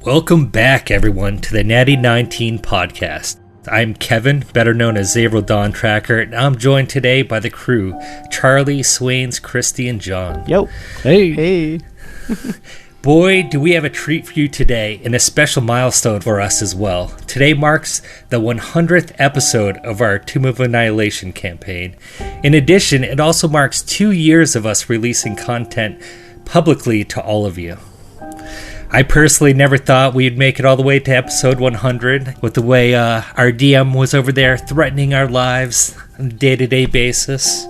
Welcome back, everyone, to the Natty 19 podcast. I'm Kevin, better known as Xavril Dawn Tracker, and I'm joined today by the crew, Charlie, Swains, Christy, and John. Yo. Hey. Boy, do we have a treat for you today, and a special milestone for us as well. Today marks the 100th episode of our Tomb of Annihilation campaign. In addition, it also marks 2 years of us releasing content publicly to all of you. I personally never thought we'd make it all the way to episode 100 with the way our DM was over there threatening our lives on a day-to-day basis.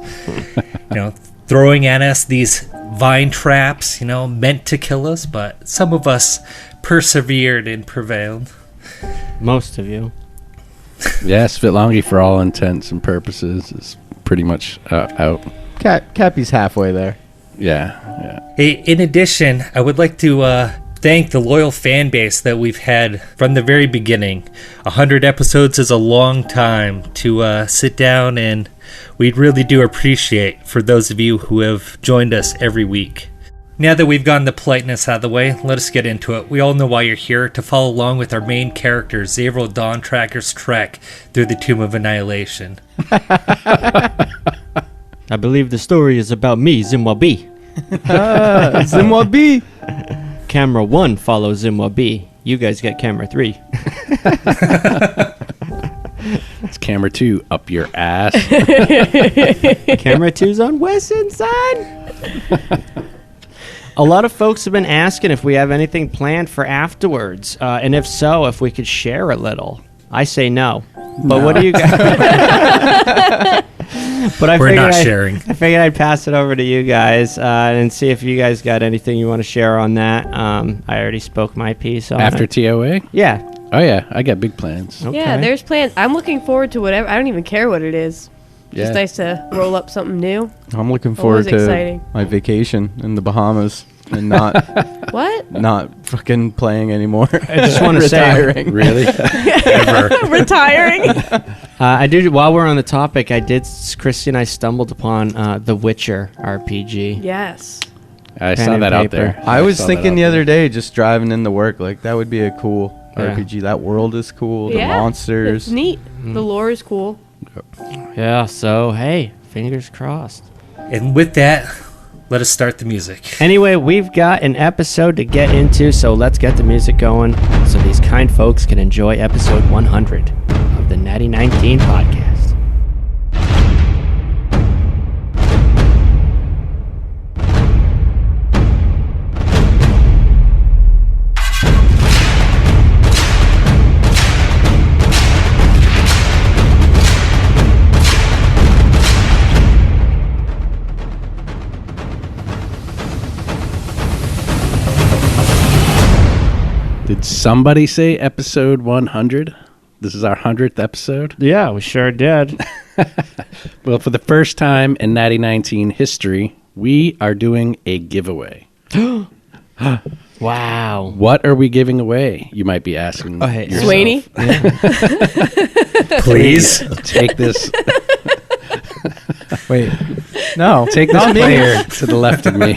Throwing at us these vine traps, meant to kill us, but some of us persevered and prevailed. Most of you. Yes, Svitlongi, for all intents and purposes, is pretty much out. Cappy's halfway there. Yeah. In addition, I would like to thank the loyal fan base that we've had from the very beginning. 100 episodes is a long time to sit down, and we really do appreciate for those of you who have joined us every week. Now that we've gotten the politeness out of the way, let us get into it. We all know why you're here, to follow along with our main character, Xavril Dawn Tracker's trek through the Tomb of Annihilation. I believe the story is about me, Zimwa B. Zimwa B. Camera 1 follows Zimwa B. You guys get camera 3. It's camera 2 up your ass. Camera 2's on Wesson side. A lot of folks have been asking if we have anything planned for afterwards, and if so, if we could share a little. I say no. But what do you guys? But We're not sharing. I figured I'd pass it over to you guys and see if you guys got anything you want to share on that. I already spoke my piece on After it. TOA? Yeah. Oh, yeah. I got big plans. Okay. Yeah, there's plans. I'm looking forward to whatever. I don't even care what it is. Yeah. Just nice to roll up something new. I'm looking forward to exciting. my vacation in the Bahamas and not fucking playing anymore. I just want to say, Really? Retiring. I did. While we're on the topic, Christy and I stumbled upon The Witcher RPG. Yes. I Pen saw and that out paper. there. I was saw thinking that the out other there. day, just driving into work, like that would be a cool Yeah. RPG. That world is cool. The Yeah, monsters. It's neat. The lore is cool. Yeah. So hey, fingers crossed. And with that, let us start the music. Anyway, we've got an episode to get into, so let's get the music going so these kind folks can enjoy episode 100 of the Natty 19 podcast. Did somebody say episode 100? This is our 100th episode? Yeah, we sure did. Well, for the first time in Natty 19 history, we are doing a giveaway. Wow. What are we giving away? You might be asking. hey, yourself. Swaney? Please. Take this. Wait. No. Take this player to the left of me.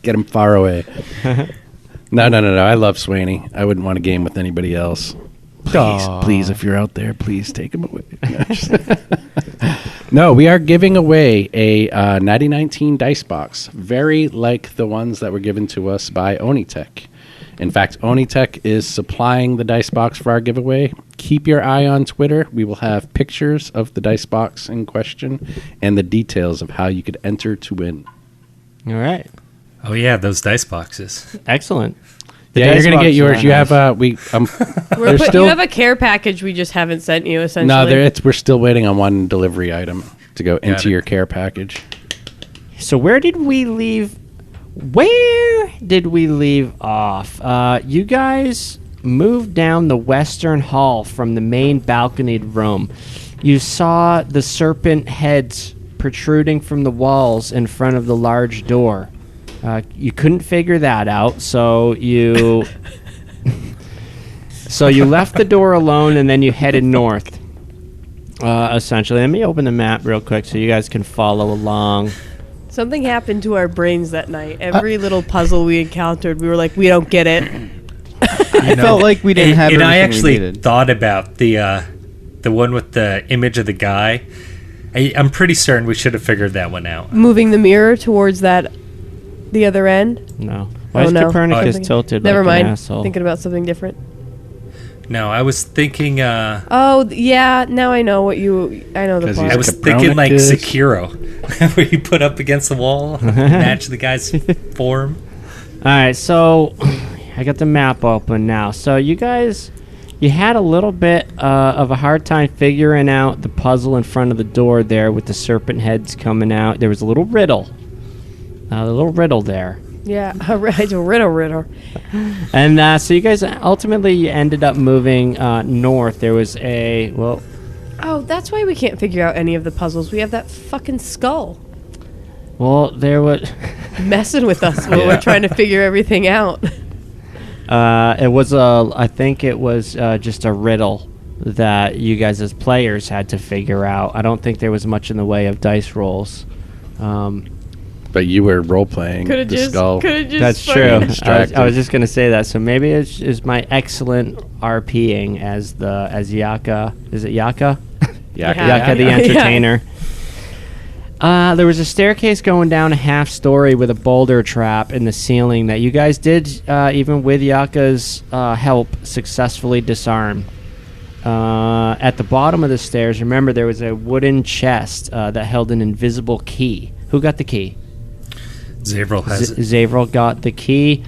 Get him far away. No. I love Swaney. I wouldn't want to game with anybody else. Please, if you're out there, please take him away. No, we are giving away a Natty 19 dice box, very like the ones that were given to us by Onitech. In fact, Onitech is supplying the dice box for our giveaway. Keep your eye on Twitter. We will have pictures of the dice box in question and the details of how you could enter to win. All right. Oh, yeah, those dice boxes. Excellent. Yeah, you're going to get yours. You have You have a care package we just haven't sent you, essentially. No, we're still waiting on one delivery item to go into it. your care package. So where did we leave off? You guys moved down the western hall from the main balconied room. You saw the serpent heads protruding from the walls in front of the large door. You couldn't figure that out, so you left the door alone, and then you headed north. Essentially, let me open the map real quick so you guys can follow along. Something happened to our brains that night. Every little puzzle we encountered, we were like, we don't get it. I felt like we didn't have. And I everything we actually needed. thought about the one with the image of the guy. I'm pretty certain we should have figured that one out. Moving the mirror towards the other end. No. Why is Copernicus tilted Never like mind. an asshole? Thinking about something different. No, I was thinking. Oh yeah, now I know what you. I know the 'Cause plot. I was thinking like Sekiro, where you put up against the wall, match the guy's form. All right, so I got the map open now. So you guys, you had a little bit of a hard time figuring out the puzzle in front of the door there with the serpent heads coming out. There was a little riddle there. Yeah, a riddle. And so you guys ultimately ended up moving north. There was Oh, that's why we can't figure out any of the puzzles. We have that fucking skull there was messing with us while we're trying to figure everything out. I think it was just a riddle that you guys as players had to figure out. I don't think there was much in the way of dice rolls. But you were role playing the skull. That's true. I was just gonna say that. So maybe it's my excellent RPing as Yaka. Is it Yaka? Yaka the entertainer. There was a staircase going down a half story with a boulder trap in the ceiling that you guys did, even with Yaka's help, successfully disarm. At the bottom of the stairs, remember there was a wooden chest that held an invisible key. Who got the key? Xavril has it. Xavril got the key.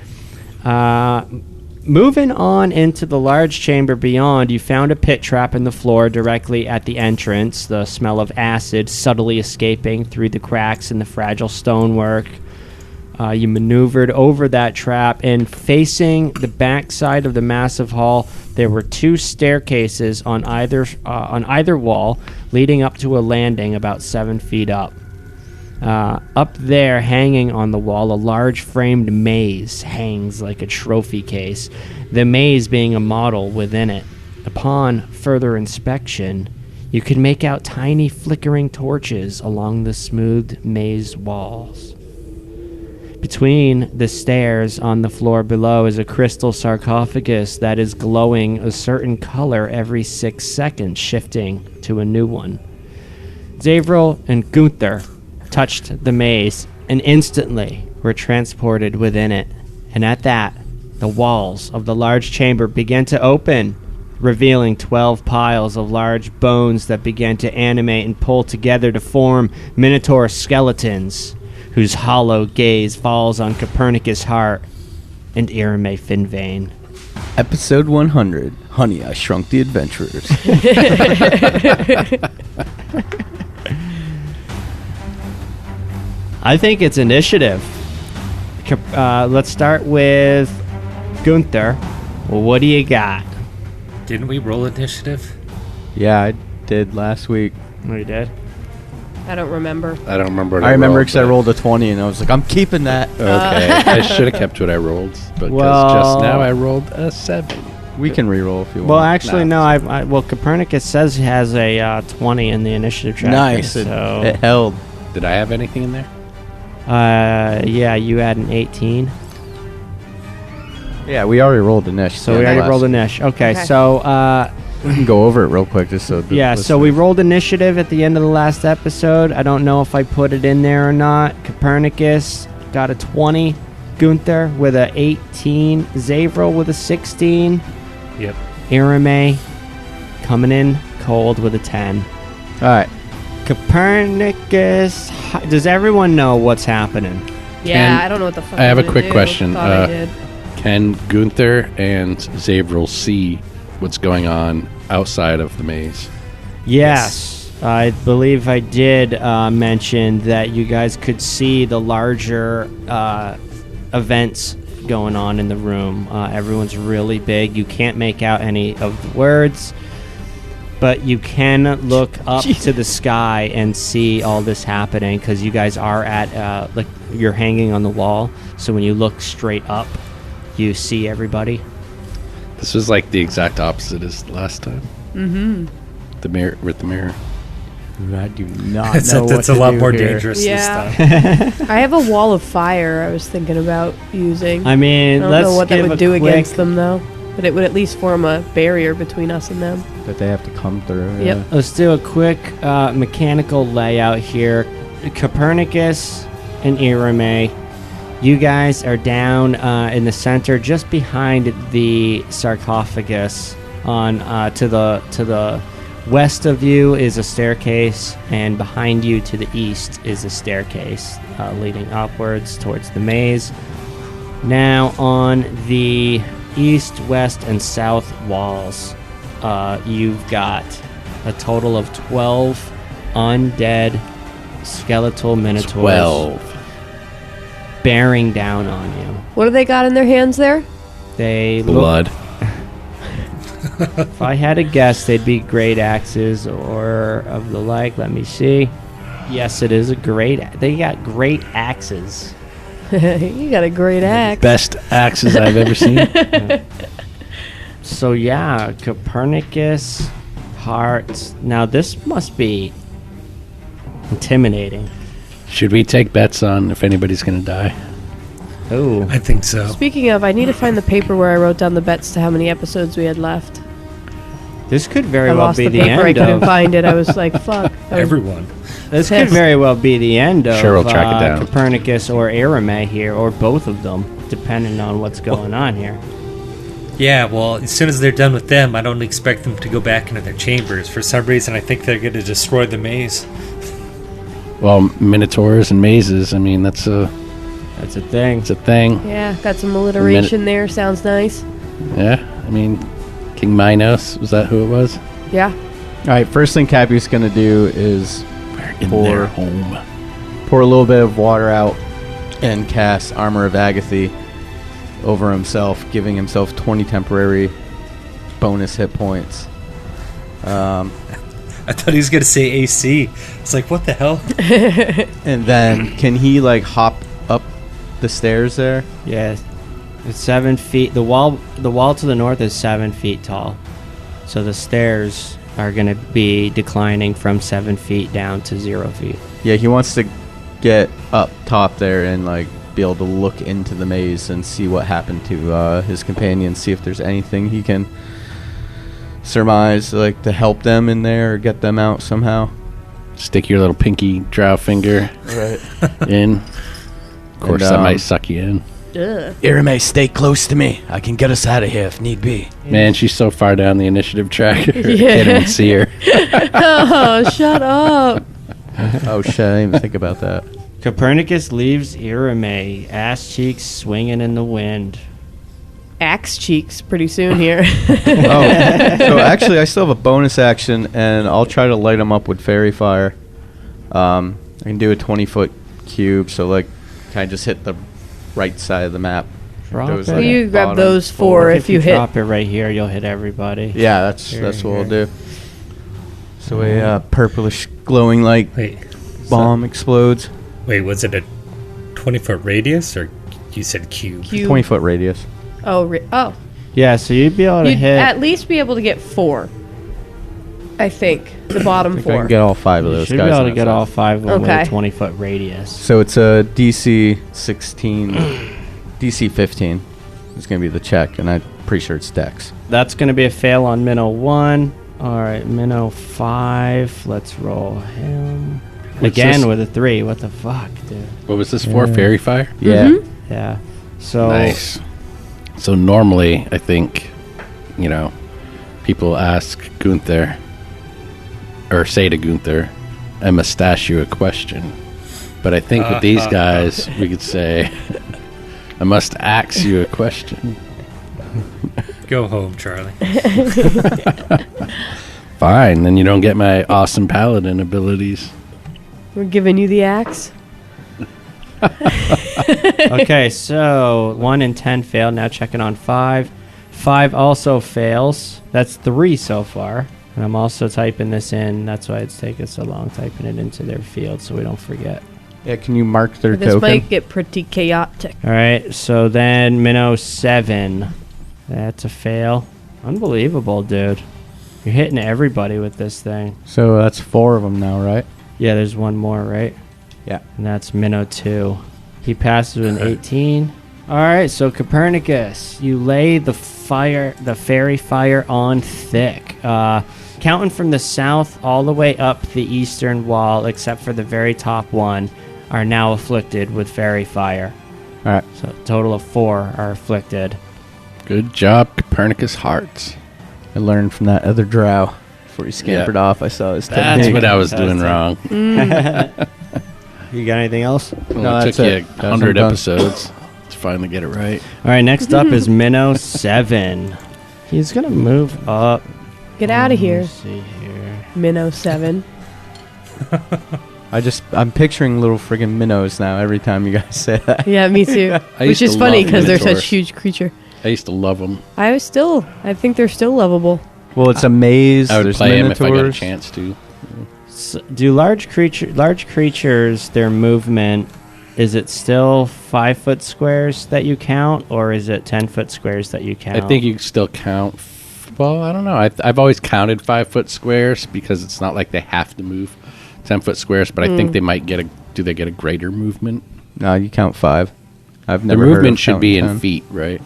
Moving on into the large chamber beyond, you found a pit trap in the floor directly at the entrance, the smell of acid subtly escaping through the cracks in the fragile stonework. You maneuvered over that trap, and facing the backside of the massive hall, there were two staircases on either wall, leading up to a landing about 7 feet up. Up there, hanging on the wall, a large framed maze hangs like a trophy case, the maze being a model within it. Upon further inspection, you could make out tiny flickering torches along the smooth maze walls. Between the stairs on the floor below is a crystal sarcophagus that is glowing a certain color every 6 seconds, shifting to a new one. Xavril and Gunther touched the maze and instantly were transported within it. And at that, the walls of the large chamber began to open, revealing 12 piles of large bones that began to animate and pull together to form minotaur skeletons, whose hollow gaze falls on Kapernicus' heart and Irimae Finvane. Episode 100. Honey, I Shrunk the Adventurers. I think it's initiative. Let's start with Gunther. Well, what do you got? Didn't we roll initiative? Yeah, I did last week. Oh, you did? I don't remember. I don't remember what I remember rolled, because I rolled a 20 and I was like, I'm keeping that. Okay, I should have kept what I rolled, but just now I rolled a 7. We can re-roll if you want. Well, actually, no. Copernicus says he has a 20 in the initiative tracker. Nice. So, it held. Did I have anything in there? yeah, you had an 18. Yeah, we already rolled the niche. So we already rolled a niche. Okay, so we can go over it real quick just so. So we rolled initiative at the end of the last episode. I don't know if I put it in there or not. Copernicus got a 20. Gunther with a 18. Xavril with a 16. Yep. Irimae coming in cold with a 10. All right. Copernicus, does everyone know what's happening? Yeah, I don't know what the fuck I have a I'm quick gonna do. question. Thought I did. Can Gunther and Xavril see what's going on outside of the maze? Yes. I believe I did mention that you guys could see the larger events going on in the room. Everyone's really big. You can't make out any of the words, but you can look up to the sky and see all this happening because you guys are at, you're hanging on the wall. So when you look straight up, you see everybody. This was like the exact opposite as last time. Mm-hmm. The mirror with the mirror. I do not know what it's to a lot do more here. dangerous this time. I have a wall of fire I was thinking about using. I mean, I don't let's know what that give would a do quick against them, though. But it would at least form a barrier between us and them. That they have to come through. Yep. Yeah. Let's do a quick mechanical layout here. Copernicus and Irimae, you guys are down in the center, just behind the sarcophagus. On to the west of you is a staircase, and behind you to the east is a staircase leading upwards towards the maze. Now on the east, west, and south walls, you've got a total of 12 undead skeletal minotaurs 12. bearing down on you. What do they got in their hands there? They Blood. If I had to guess, they'd be great axes or of the like. Let me see. Yes, it is a great. They got great axes. You got a great axe. Best axes I've ever seen. So yeah, Copernicus, hearts. Now this must be intimidating. Should we take bets on if anybody's going to die? Oh, I think so. Speaking of, I need to find the paper where I wrote down the bets to how many episodes we had left. this could very I well lost be the the paper. I end couldn't of. find it. I was like, fuck. Everyone. This could pissed. very well be the end of Sure, we'll track it down. Copernicus or Irimae here, or both of them, depending on what's going on here. Yeah, well, as soon as they're done with them, I don't expect them to go back into their chambers. For some reason, I think they're going to destroy the maze. Well, minotaurs and mazes, I mean, that's a thing. thing. Yeah, got some alliteration there. Sounds nice. Yeah, I mean, King Minos, was that who it was? Yeah. All right. First thing Cappy's gonna do is In Pour. their home. pour a little bit of water out and cast Armor of Agatha over himself, giving himself 20 temporary bonus hit points. I thought he was going to say AC. It's like, what the hell? And then can he like hop up the stairs there? Yeah, it's 7 feet. The wall to the north is 7 feet tall, so the stairs are going to be declining from 7 feet down to 0 feet. Yeah, he wants to get up top there and like be able to look into the maze and see what happened to his companions, see if there's anything he can surmise, like to help them in there or get them out somehow. Stick your little pinky drow finger in. Of course, And, that might suck you in. Ugh. Irimae, stay close to me. I can get us out of here if need be. Man, she's so far down the initiative track. I can't even see her. Oh, shut up. Oh shit, I didn't even think about that. Copernicus leaves Irimae, ass cheeks swinging in the wind. Axe cheeks pretty soon here. Oh, so actually, I still have a bonus action, and I'll try to light them up with fairy fire. I can do a 20-foot cube, so like, can I just hit the right side of the map? Drop Those, it. like, You grab bottom those four if you hit. drop it right here, you'll hit everybody. Yeah, that's Here, what we'll here. do. So a purplish glowing light Wait, bomb explodes. was it a 20-foot radius, or you said cube? Cube. 20-foot radius. Oh. Yeah, so you'd be able to You'd hit. at least be able to get 4. I think. The bottom I think I 4. can get all 5 of You those should guys. be able on to that get side. all 5 of them Okay. with a 20-foot radius. So it's a DC 16, DC 15. It's going to be the check, and I'm pretty sure it's Dex. That's going to be a fail on Minnow 1. All right, Minnow 5. Let's roll him. What's Again this? with a 3. What the fuck, dude? What was this for? Fairy fire? Yeah. Mm-hmm. Yeah. So Nice. So normally, I think, people ask Gunther, or say to Gunther, I must ask you a question. But I think with these guys, we could say, I must ask you a question. Go home, Charlie. Fine, then you don't get my awesome paladin abilities. We're giving you the axe. okay, so 1 and 10 failed. Now checking on 5. 5 also fails. That's 3 so far. And I'm also typing this in. That's why it's taking so long typing it into their field so we don't forget. Yeah, can you mark their This token? might get pretty chaotic. All right, so then Minnow 7. That's a fail. Unbelievable, dude. You're hitting everybody with this thing. So that's 4 of them now, right? Yeah, there's one more, right? Yeah. And that's Minnow 2. He passes with an 18. All right, so Copernicus, you lay the fairy fire on thick. Counting from the south all the way up the eastern wall, except for the very top one, are now afflicted with fairy fire. All right. So a total of 4 are afflicted. Good job, Copernicus Hearts. I learned from that other drow before he scampered off. I saw his technique. That's what I was doing wrong. You got anything else? Well, it took you 100 episodes to finally get it right. All right, next up is Minnow 7. He's going to move up. Get out of here, Let's see here. Minnow 7. I'm picturing little friggin' minnows now every time you guys say that. Yeah, me too. I Which used is to funny love because they're minotaurs. such huge creature. I used to love them. I think they're still lovable. Well, it's a maze. I would There's play them if I got a minotaurs. chance to. So do large creatures, their movement, is it still 5-foot squares that you count, or is it 10-foot squares that you count? I think you can still count. Well, I don't know. I've always counted 5-foot squares because it's not like they have to move 10-foot squares, but I think they might get do they get a greater movement? No, you count 5. I've The never heard movement of should be counting in 10. feet, right?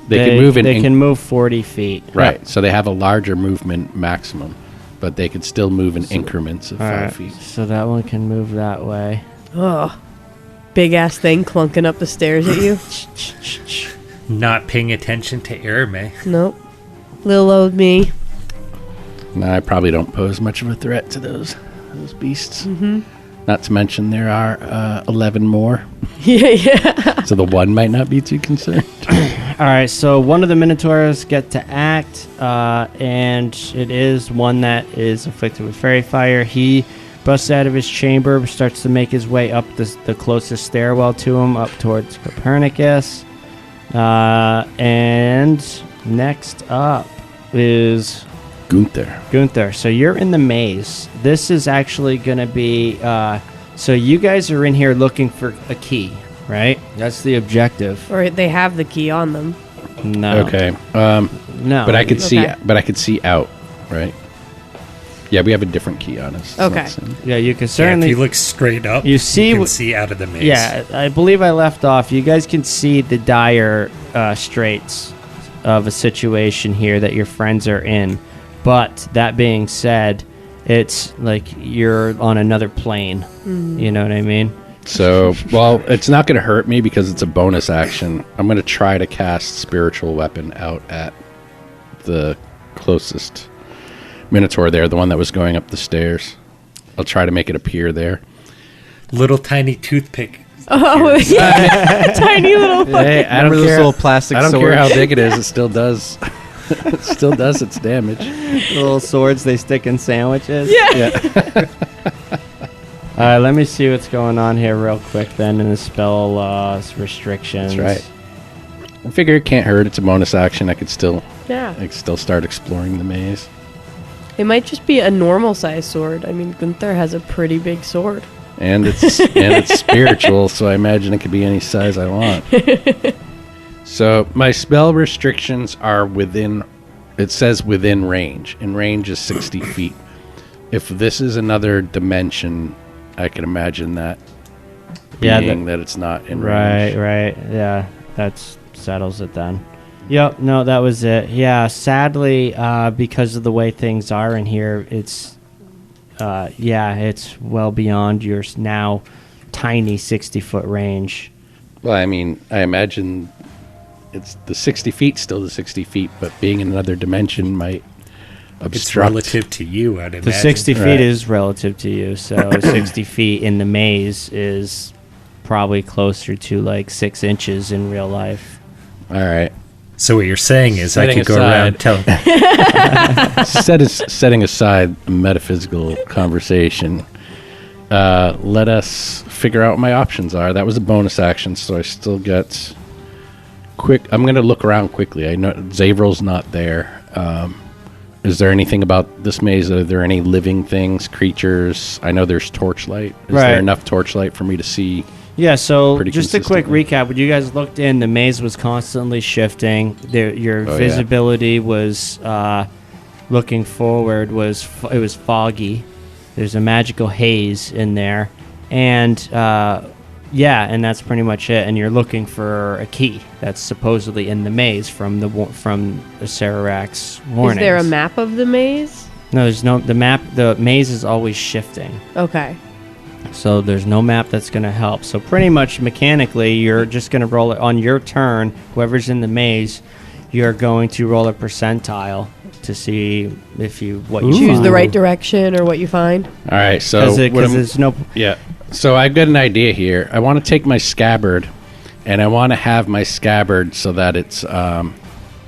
They can move in They can move 40 feet. right. So they have a larger movement maximum, but they could still move in increments of All 5 right, feet. so that one can move that way. Ugh. Big ass thing clunking up the stairs at you. Not paying attention to Irimae. Nope. Little old me. No, I probably don't pose much of a threat to those beasts. Mm-hmm. Not to mention there are 11 more, Yeah. so the one might not be too concerned. All right, so one of the Minotaurs get to act, and it is one that is afflicted with fairy fire. He busts out of his chamber, starts to make his way up the closest stairwell to him, up towards Copernicus. And next up is Gunther. So you're in the maze. This is actually going to be... so you guys are in here looking for a key, right? That's the objective. Or they have the key on them. No. Okay. No. But I could see. Okay. But I could see out. Right. Yeah, we have a different key on us. Okay. Yeah, you can Yeah, certainly... if you look straight up, You see you can wh- see out of the maze. Yeah, I believe I left off. You guys can see the dire straits of a situation here that your friends are in. But that being said, it's like you're on another plane. You know what I mean? So, well, it's not going to hurt me because it's a bonus action. I'm going to try to cast Spiritual Weapon out at the closest Minotaur there, the one that was going up the stairs. I'll try to make it appear there. Little tiny toothpick. Oh, yeah. Tiny little fucking... Hey, I Remember don't those care. little plastic I don't swords? care how big it is. It still does. It still does its damage. Little swords they stick in sandwiches. Yeah. All right, let me see what's going on here real quick then in the spell restrictions. That's right. I figure it can't hurt. It's a bonus action. I could still start exploring the maze. It might just be a normal size sword. I mean, Gunther has a pretty big sword. And it's spiritual, so I imagine it could be any size I want. So my spell restrictions are within. It says within range, and range is 60 feet. If this is another dimension, I can imagine that being that it's not in range. Right. Yeah, that settles it then. Yep, no, that was it. Yeah, sadly, because of the way things are in here, it's well beyond your now tiny 60-foot range. Well, I mean, I imagine it's the 60 feet, still the 60 feet, but being in another dimension might obstruct. It's relative to you, I'd imagine. The 60 feet Right. is relative to you, so 60 feet in the maze is probably closer to like 6 inches in real life. All right. So what you're saying is I Setting could go aside- around telling... Setting aside a metaphysical conversation, let us figure out what my options are. That was a bonus action, so I still get quick. I'm going to look around quickly. I know Xavril's not there. Is there anything about this maze? Are there any living things, creatures? I know there's torchlight. Is Right. there enough torchlight for me to see? Yeah, so Pretty just a quick consistently. recap. When you guys looked in, the maze was constantly shifting. Your Oh, yeah. visibility was looking forward it was foggy. There's a magical haze in there, and Yeah, and that's pretty much it. And you're looking for a key that's supposedly in the maze from the Sarawak's warnings. Is there a map of the maze? No, there's no. The map. The maze is always shifting. Okay. So there's no map that's going to help. So pretty much mechanically, you're just going to roll it on your turn. Whoever's in the maze, you're going to roll a percentile to see if you you choose find. the right direction or what you find. All right, so Because there's no. yeah. So I've got an idea here. I want to take my scabbard, and I want to have my scabbard so that it's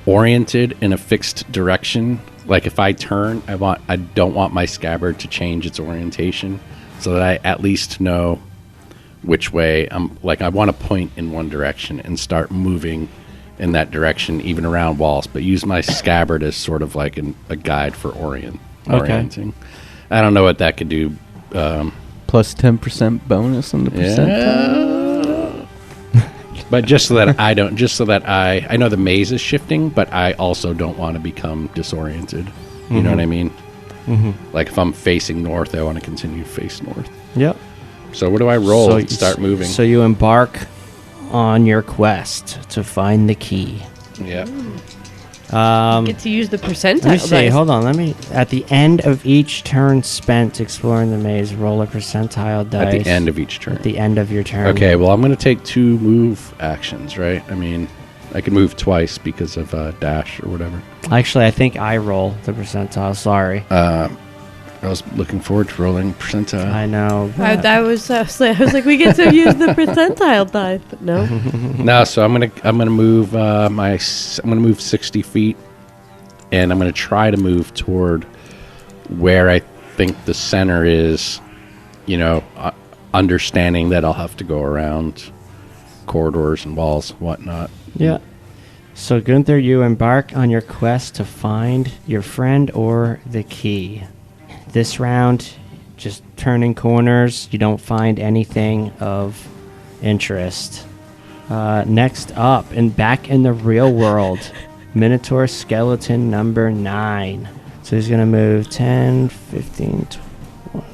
oriented in a fixed direction. Like if I turn, I don't want my scabbard to change its orientation, so that I at least know which way I'm. Like I want to point in one direction and start moving in that direction, even around walls. But use my scabbard as sort of like a guide for orienting. I don't know what that could do. Plus 10% bonus on the percentile. But just so that I know the maze is shifting, but I also don't want to become disoriented. You know what I mean? Mm-hmm. Like if I'm facing north, I want to continue to face north. Yep. So what do I roll to start moving? So you embark on your quest to find the key. Yeah. Get to use the percentile. Let me see. dice. Hold on. At the end of each turn spent exploring the maze, roll a percentile dice. At the end of each turn. At the end of your turn. Okay, well, I'm going to take 2 move actions, right? I mean, I can move twice because of dash or whatever. Actually, I think I roll the percentile. Sorry. I was looking forward to rolling percentile. I know. I was like, we get to use the percentile dice, but no. No, so I'm gonna move I'm gonna move 60 feet, and I'm gonna try to move toward where I think the center is. You know, understanding that I'll have to go around corridors and walls and whatnot. Yeah. So Gunther, you embark on your quest to find your friend or the key. This round, just turning corners, you don't find anything of interest. Next up, and back in the real world, Minotaur skeleton number 9. So he's going to move 10, 15, 20.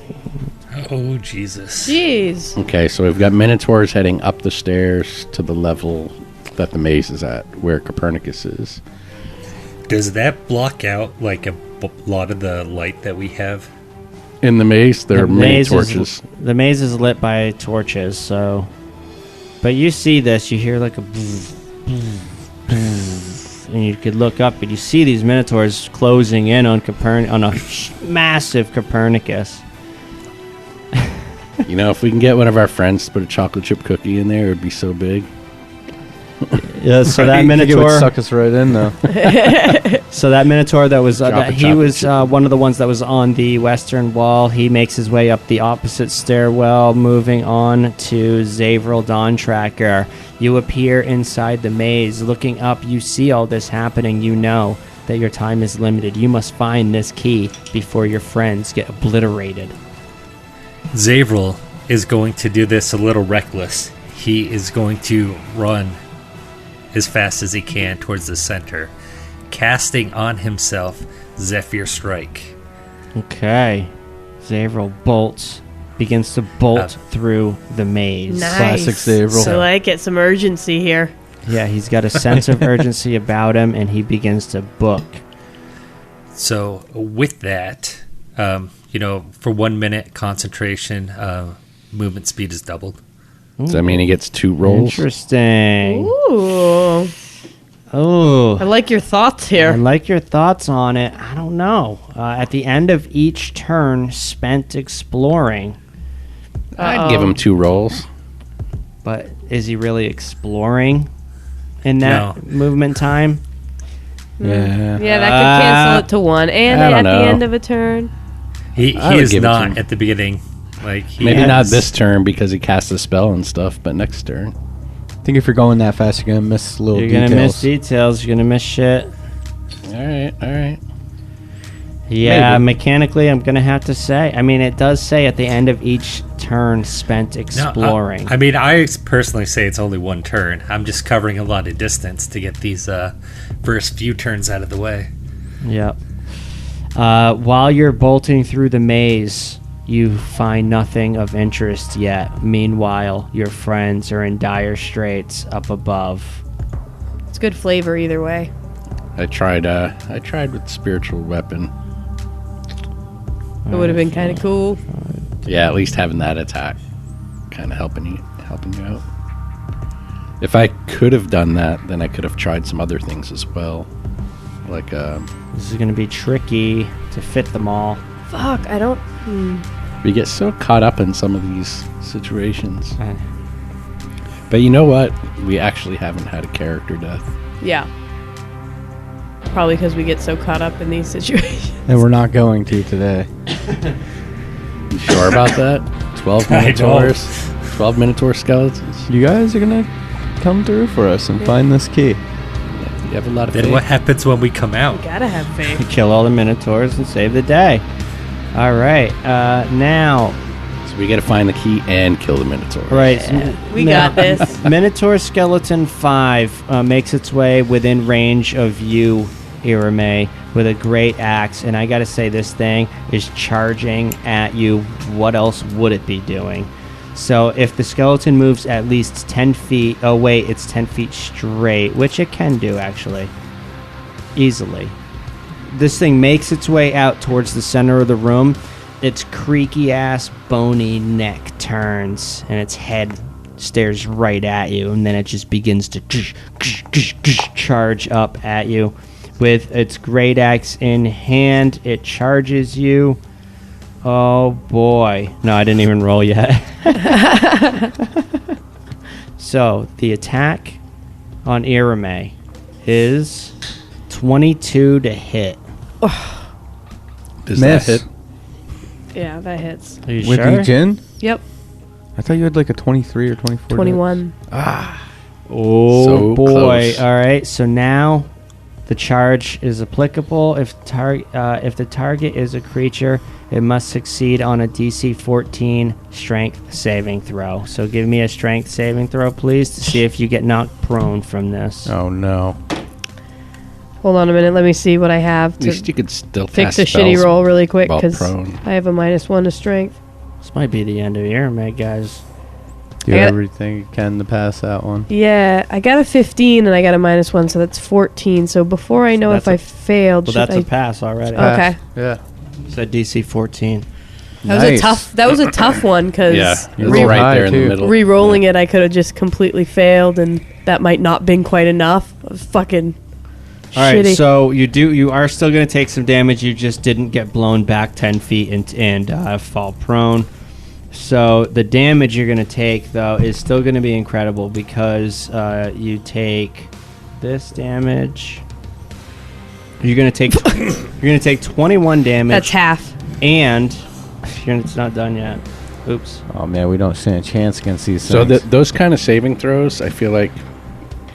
Oh, Jesus. Jeez. Okay, so we've got Minotaurs heading up the stairs to the level that the maze is at, where Kapernicus is. Does that block out like a lot of the light that we have? In the maze, there are many torches. The maze is lit by torches, so... But you see this, you hear like a... and you could look up, and you see these Minotaurs closing in on a massive Kapernicus. You know, if we can get one of our friends to put a chocolate chip cookie in there, it would be so big. Yeah, so that I think it Minotaur... would suck us right in, though. So that Minotaur that was he was chip. one of the ones that was on the western wall. He makes his way up the opposite stairwell, moving on to Xavril Dawn Tracker. You appear inside the maze. Looking up, you see all this happening. You know that your time is limited. You must find this key before your friends get obliterated. Xavril is going to do this a little reckless. He is going to run as fast as he can towards the center, casting on himself Zephyr Strike. Okay. Xavril begins to bolt through the maze. Nice. Classic Xavril. I like it. Some urgency here. Yeah, he's got a sense of urgency about him, and he begins to book. So with that, for 1 minute concentration, movement speed is doubled. Does that mean he gets 2 rolls? Interesting. Ooh. Oh, I like your thoughts I here. like your thoughts on it. I don't know. At the end of each turn spent exploring, I'd give him 2 rolls. but is he really exploring in that movement time? Yeah. Yeah, that could cancel it to 1. And I at don't the know. end of a turn. He I would is give it to not him. at the beginning. Like Maybe not this turn because he casts a spell and stuff, but next turn. I think if you're going that fast, you're going to miss little You're details. gonna miss details. You're gonna miss shit. All right. Yeah, Maybe. mechanically, I'm gonna have to say. I mean, it does say at the end of each turn spent exploring. I personally say it's only 1 turn. I'm just covering a lot of distance to get these first few turns out of the way. Yep. While you're bolting through the maze, you find nothing of interest yet. Meanwhile, your friends are in dire straits up above. It's good flavor either way. I tried with spiritual weapon. It would have been kind of cool. Yeah, at least having that attack kind of helping you out. If I could have done that, then I could have tried some other things as well. Like This is going to be tricky to fit them all. Fuck, I don't... we get so caught up in some of these situations. Uh, But you know what? We actually haven't had a character death. Yeah. Probably because we get so caught up in these situations. And we're not going to today. You sure about that? 12 Minotaurs? 12 Minotaur skeletons? You guys are gonna come through for us and find this key. You have a lot of Then faith. what happens when we come out? Gotta have faith. kill all the Minotaurs and save the day. All right, now... So we got to find the key and kill the Minotaur. Right. We got this. Minotaur Skeleton 5 makes its way within range of you, Irimae, with a great axe. And I gotta say, this thing is charging at you. What else would it be doing? So if the skeleton moves at least 10 feet... Oh, wait, it's 10 feet straight, which it can do, actually. Easily. This thing makes its way out towards the center of the room. Its creaky-ass, bony neck turns, and its head stares right at you, and then it just begins to charge up at you. With its great axe in hand, it charges you. Oh, boy. No, I didn't even roll yet. So, the attack on Irimae is 22 to hit. Does Miss. that hit? Yeah, that hits. Are you With sure? the gin? Yep, I thought you had like a 23 or 24. 21. Oh, So boy. close. All right, so now the charge is applicable. If the target is a creature, it must succeed on a DC 14 strength saving throw. So give me a strength saving throw, please, to see if you get knocked prone from this. Oh no. Hold on a minute. Let me see what I have At to least you could still fix cast a shitty spells roll really quick while because prone. I have a -1 to strength. This might be the end of Irimae, guys. Do I got- everything you can to pass that one. Yeah, I got a 15 and I got a -1, so that's 14. So before I know That's if I failed, Well, should that's I... a pass already. Okay. Yeah. So DC 14. That was a tough one because Yeah, You're it's real right high, there in too. the middle. re-rolling it, I could have just completely failed, and that might not been quite enough. It was fucking All right, shitty. so you are still going to take some damage. You just didn't get blown back 10 feet and fall prone. So the damage you're going to take, though, is still going to be incredible because you take this damage. You're going to take 21 damage. That's half. And it's not done yet. Oops. Oh man, we don't stand a chance against these So things. those kind of saving throws, I feel like,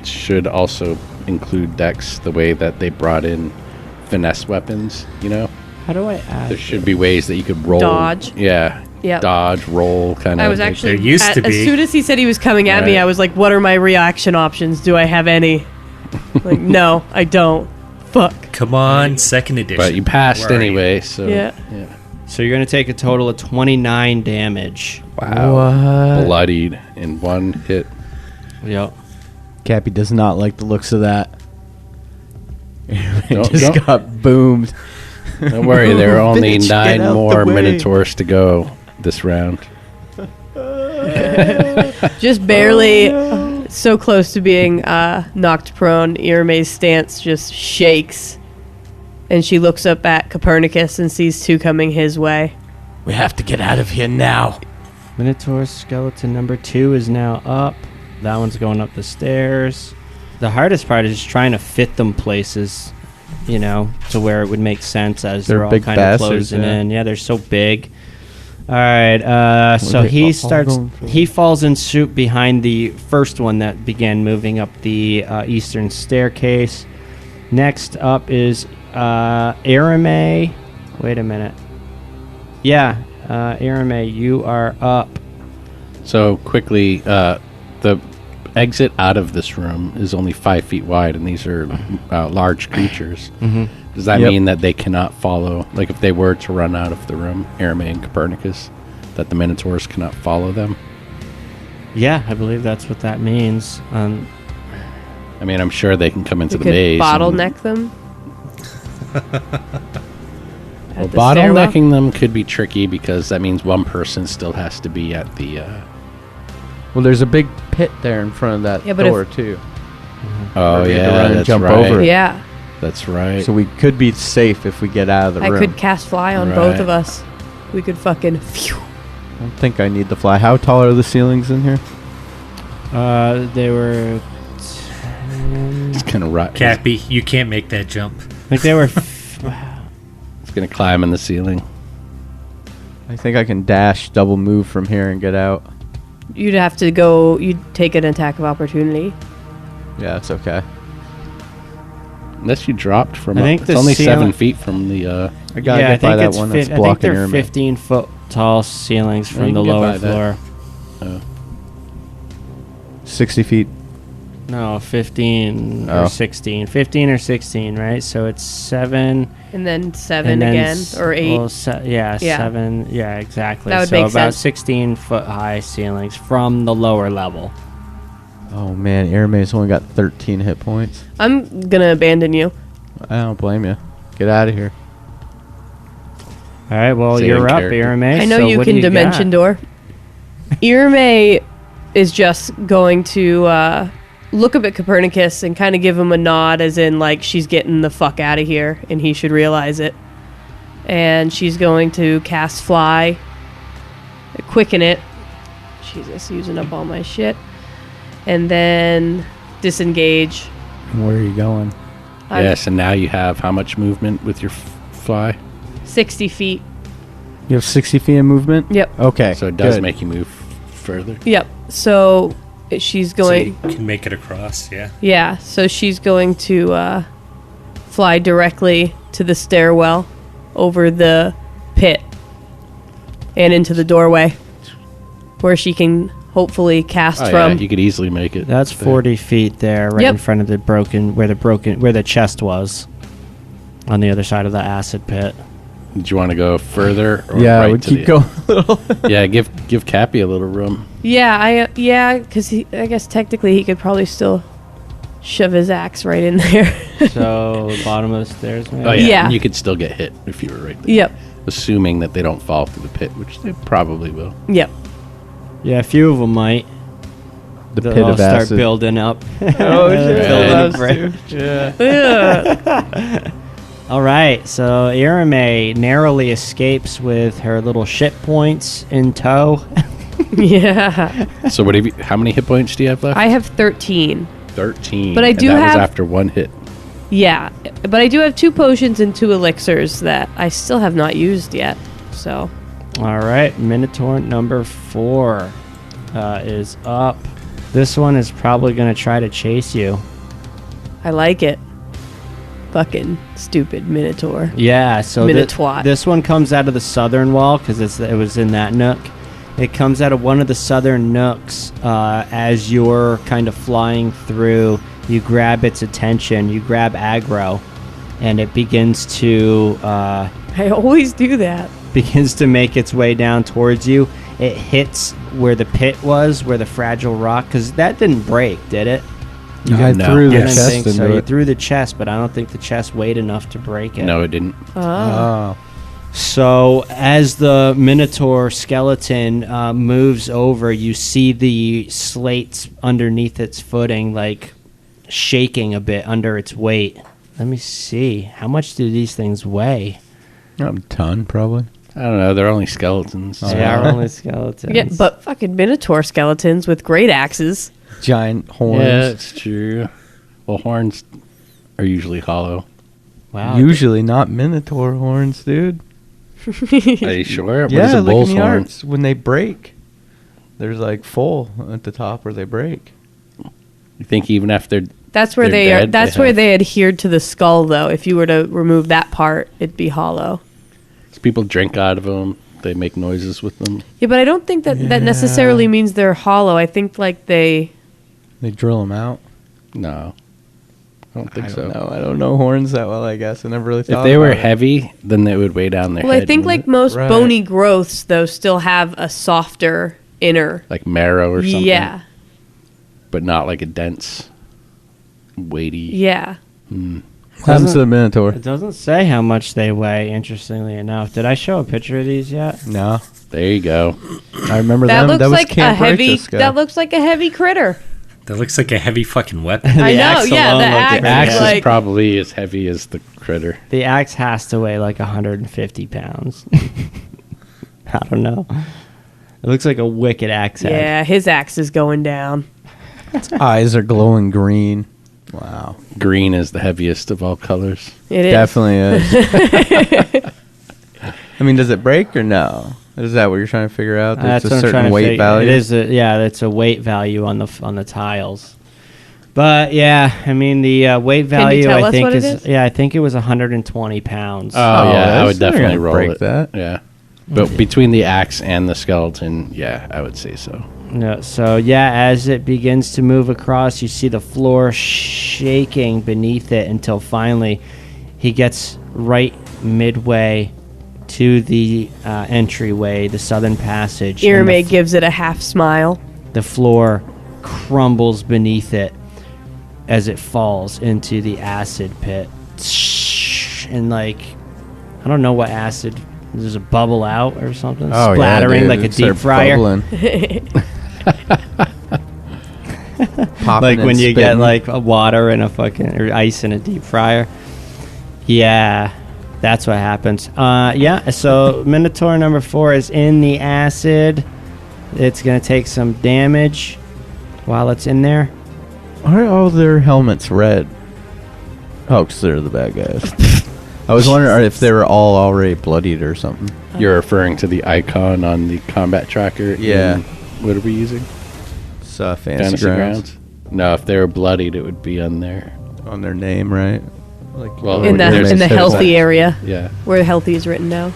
should also include Dex the way that they brought in finesse weapons, you know? How do I add? There should be ways that you could roll. Dodge. Yeah. Yep. Dodge, roll, kind of. I was actually... there used to As be. soon as he said he was coming at me, Right. I was like, what are my reaction options? Do I have any? Like, no, I don't. Fuck. Come on, second edition. But you passed Where are you? anyway, so. Yeah. So you're going to take a total of 29 damage. Wow. What? Bloodied in one hit. Yep. Cappy does not like the looks of that. Don't- just don't- got boomed. Don't worry, there are only Bitch, get 9 out more the way. Minotaurs to go this round. Just barely so close to being knocked prone. Irimae's stance just shakes. And she looks up at Kapernicus and sees two coming his way. We have to get out of here now. Minotaur skeleton number 2 is now up. That one's going up the stairs. The hardest part is just trying to fit them places, you know, to where it would make sense as They're they're all big kind of bastards, closing yeah. in. Yeah, they're so big. All right, so they he all starts. going for? He falls in suit behind the first one that began moving up the eastern staircase. Next up is Irimae. Wait a minute. Yeah, Irimae, you are up. So quickly, the exit out of this room is only 5 feet wide, and these are large creatures. Does that mean that they cannot follow? Like, if they were to run out of the room, Irimae and Kapernicus, that the Minotaurs cannot follow them? Yeah, I believe that's what that means. I mean, I'm sure they can come into We the could maze. bottleneck them. Well, bottlenecking them could be tricky because that means one person still has to be at the... Well, there's a big pit there in front of that door, too. Oh, We have to yeah, run and that's jump right. over. Yeah. That's right. So we could be safe if we get out of the I room. could cast fly on Right. both of us. We could fucking... Phew. I don't think I need the fly. How tall are the ceilings in here? They were... It's going to rot. Cappy, you can't make that jump. Like they were... It's going to climb in the ceiling. I think I can dash, double move from here and get out. You'd have to go... You'd take an attack of opportunity. Yeah, it's okay. Unless you dropped from... I think it's the only 7 ceiling- feet from the... I gotta get by that one that's I think blocking they're Irimae. 15-foot tall ceilings you from the can get lower by that. floor. 60 feet. No, 15 Oh. or 16. 15 or 16, right? So it's 7... And then 7 and then again. Or 8. Well, yeah, Yeah. 7. Yeah, exactly. That would so make about sense. 16-foot high ceilings from the lower level. Oh, man. Irimae's only got 13 hit points. I'm gonna abandon you. I don't blame you. Get out of here. All right, well, Same you're up, character. Irimae. I know so you what can do dimension got? door. Irimae is just going to look up at Copernicus and kind of give him a nod, as in, like, she's getting the fuck out of here, and he should realize it. And she's going to cast fly, quicken it. Jesus, using up all my shit. And then disengage. Where are you going? I'm Yes, and now you have how much movement with your fly? 60 feet. You have 60 feet of movement? Yep. Okay. So it does good. make you move further. Yep. So she's So going... you can make it across, yeah. Yeah, so she's going to fly directly to the stairwell over the pit and into the doorway where she can hopefully cast Oh, from. yeah, you could easily make it. That's there. 40 feet there, right Yep. in front of the where the chest was, on the other side of the acid pit. Did you want to go further? Or Yeah, right we to keep the- going. Yeah, give Cappy a little room. Yeah, because I guess technically he could probably still shove his axe right in there. So bottom of the stairs, maybe? Oh yeah, Yeah. and you could still get hit if you were right there. Yep, Assuming that they don't fall through the pit, which they probably will. yep. Yeah, a few of them might. The They'll pit all of start acid. building up. Oh, shit. Building Those up. two. Yeah. All right, so Irimae narrowly escapes with her little shit points in tow. Yeah. So what have you? How many hit points do you have left? I have 13. 13. But I and do that have- was after one hit. Yeah, but I do have 2 potions and 2 elixirs that I still have not used yet. So, All right, Minotaur number 4 is up. This one is probably going to try to chase you. I like it. Fucking stupid Minotaur. Yeah, so Minotwat. this one comes out of the southern wall because it was in that nook. It comes out of one of the southern nooks as you're kind of flying through. You grab its attention, you grab aggro, and it begins to I always do that. make its way down towards you. It hits where the pit was, where the fragile rock, because that didn't break, did it? I No. threw I the didn't chest think into so. You it. threw the chest, but I don't think the chest weighed enough to break it. No, it didn't. Oh. So as the Minotaur skeleton moves over, you see the slates underneath its footing, like shaking a bit under its weight. Let me see. How much do these things weigh? A ton, probably. I don't know. They're only skeletons. They are only skeletons. Yeah, but fucking Minotaur skeletons with great axes. Giant horns. Yeah, it's true. Well, horns are usually hollow. wow. Usually not Minotaur horns, dude. Are you sure? What is Yeah, a look bull's in the horn? arts. When they break, there's like full at the top where they break. You think even after That's where They're they are. dead, That's they where have- they adhered to the skull, though. If you were to remove that part, it'd be hollow. people drink out of them, they make noises with them. Yeah, but I don't think that necessarily means they're hollow. I think like they They drill them out. No, I don't think so. No, I don't know horns that well. I guess I never really thought. If they were about it. heavy, then they would weigh down their Well, head. I think wouldn't like most Right. bony growths, though, still have a softer inner. it? Like marrow or something. Yeah. But not like a dense, weighty. Yeah. What happens to the Minotaur? It doesn't say how much they weigh, interestingly enough. Did I show a picture of these yet? No, There you go. I remember That them. looks That was like a Camp heavy. Righteous guy. That looks like a heavy critter. That looks like a heavy fucking weapon. I know. axe Yeah, alone the looks axe. The axe is is like, probably as heavy as the critter. The axe has to weigh like 150 pounds. I don't know. It looks like a wicked axe head. yeah, his axe is going down. Eyes are glowing green. Wow, Green is the heaviest of all colors. It is. definitely is. I mean, does it break or no? Is that what you're trying to figure out? There's That's a what I'm trying certain to weight figure. value. It is, it's a weight value on the tiles. But yeah, I mean the weight value. tell I us think what it is is? yeah, I think it was 120 pounds. Oh, yeah, I that's would not definitely gonna roll break it. that. Yeah. But between the axe and the skeleton, yeah, I would say so. No, so yeah, as it begins to move across, you see the floor shaking beneath it until finally he gets right midway to the entryway, the southern passage. and Irimae gives it a half smile. the floor crumbles beneath it as it falls into the acid pit. And like, I don't know what acid. There's a bubble out or something, Oh, yeah, splattering dude. like a It started deep fryer. bubbling. Popping Like when and you get spitting. like a water and a fucking or ice in a deep fryer. Yeah, that's what happens. Yeah. So Minotaur number 4 is in the acid. It's gonna take some damage while it's in there. Why are all their helmets red? Oh, because they're the bad guys. I was wondering if they were all already bloodied or something. You're referring to the icon on the combat tracker. Yeah. What are we using? It's fantasy grounds. No, if they were bloodied, it would be on there. On their name, right? Like Well, In the there's- in the there's healthy that. area Yeah. where healthy is written now.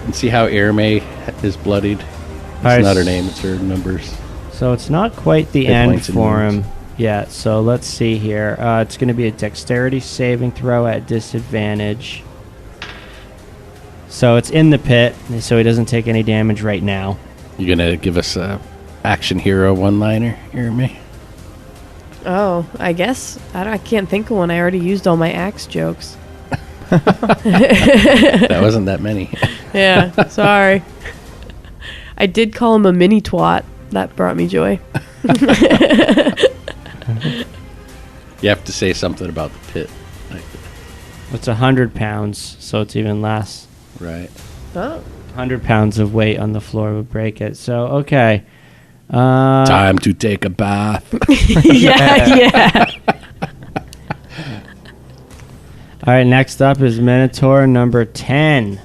And see how Irimae is bloodied? It's Alright, not her name, it's her numbers. So it's not quite the Hit end points and for him wounds. yet. So let's see here. It's going to be a dexterity saving throw at disadvantage. So it's in the pit, so he doesn't take any damage right now. You gonna give us a action hero one-liner, Irimae? Oh, I guess I can't think of one. I already used all my axe jokes. That wasn't that many. Yeah, sorry. I did call him a mini twat. That brought me joy. You have to say something about the pit. Like, It's 100 pounds, so it's even less. right. Oh. 100 pounds of weight on the floor would break it. So, okay. Time to take a bath. yeah. All right, next up is Minotaur number 10.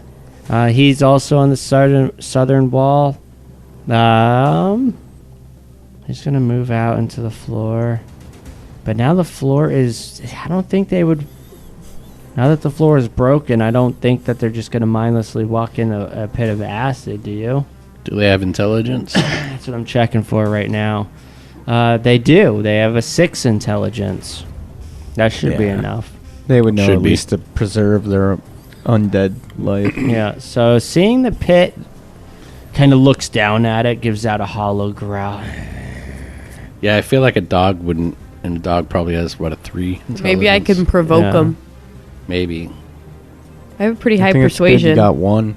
He's also on the southern wall. He's going to move out into the floor. But now the floor is... I don't think they would... Now that the floor is broken, I don't think that they're just going to mindlessly walk in a pit of acid, do you? Do they have intelligence? That's what I'm checking for right now. They do. They have a 6 intelligence. That should be Yeah. enough. They would know Should at be. least to preserve their undead life. Yeah, so seeing the pit kind of looks down at it, gives out a hollow growl. Yeah, I feel like a dog wouldn't, and a dog probably has, what, a 3 Maybe I intelligence? can provoke Yeah. him. Maybe. I have a pretty I high think it's good you persuasion. got one.